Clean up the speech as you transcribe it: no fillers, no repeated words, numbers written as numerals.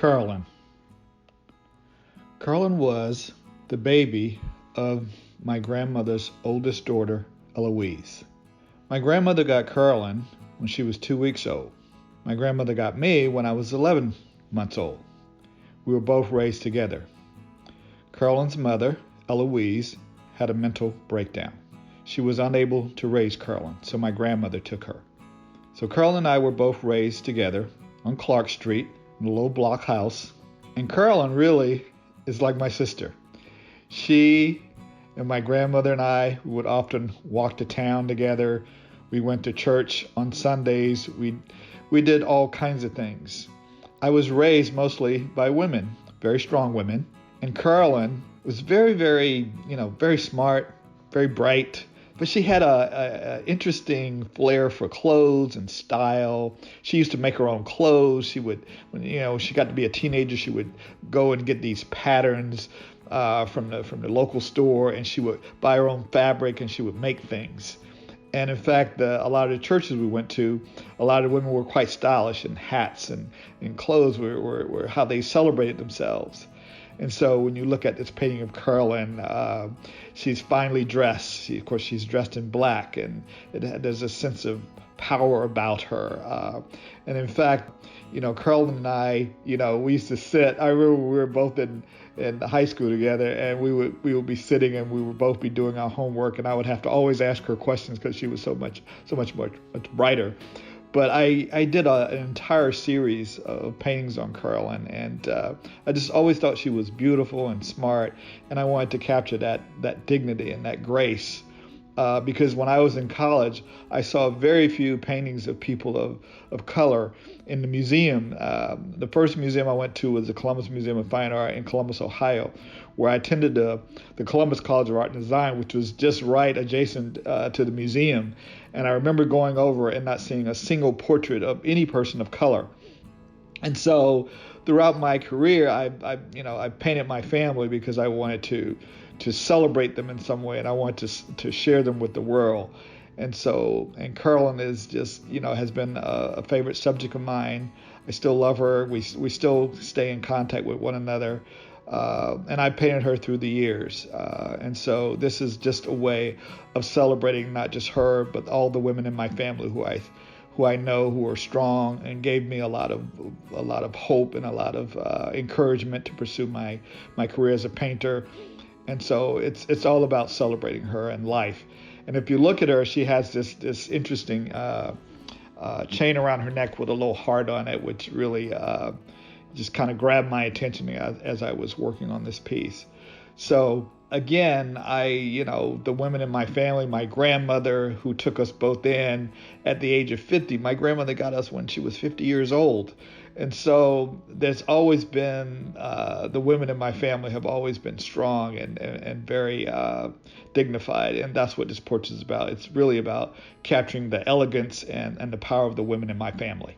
Carolyn. Carolyn was the baby of my grandmother's oldest daughter, Eloise. My grandmother got Carolyn when she was 2 weeks old. My grandmother got me when I was 11 months old. We were both raised together. Carolyn's mother, Eloise, had a mental breakdown. She was unable to raise Carolyn, so my grandmother took her. So Carolyn and I were both raised together on Clark Street in a little block house. And Carolyn really is like my sister. She and my grandmother and I would often walk to town together. We went to church on Sundays. We did all kinds of things. I was raised mostly by women, very strong women. And Carolyn was very, very smart, very bright. But she had a interesting flair for clothes and style. She used to make her own clothes. She would, when she got to be a teenager, she would go and get these patterns from the local store, and she would buy her own fabric and she would make things. And in fact, a lot of the churches we went to, a lot of women were quite stylish, and hats and clothes were how they celebrated themselves. And so when you look at this painting of Carolyn, she's finely dressed. Of course, she's dressed in black, and there's a sense of power about her. And in fact, Carolyn and I, we used to sit. I remember we were both in high school together, and we would be sitting, and we would both be doing our homework, and I would have to always ask her questions because she was so much brighter. But I did an entire series of paintings on Carolyn, and I just always thought she was beautiful and smart, and I wanted to capture that dignity and that grace. Because when I was in college, I saw very few paintings of people of color in the museum. The first museum I went to was the Columbus Museum of Fine Art in Columbus, Ohio, where I attended the Columbus College of Art and Design, which was just right adjacent to the museum. And I remember going over and not seeing a single portrait of any person of color. And so throughout my career, I painted my family because I wanted to celebrate them in some way, and I wanted to share them with the world. And Carolyn is just, has been a favorite subject of mine. I still love her. We still stay in contact with one another. And I painted her through the years. And so this is just a way of celebrating not just her, but all the women in my family who I know who are strong and gave me a lot of hope and a lot of encouragement to pursue my career as a painter. And so it's all about celebrating her and life. And if you look at her, she has this interesting chain around her neck with a little heart on it, which really just kind of grabbed my attention as I was working on this piece. So again, the women in my family, my grandmother, who took us both in at the age of 50, my grandmother got us when she was 50 years old. And so there's always been, the women in my family have always been strong and very dignified. And that's what this portrait is about. It's really about capturing the elegance and the power of the women in my family.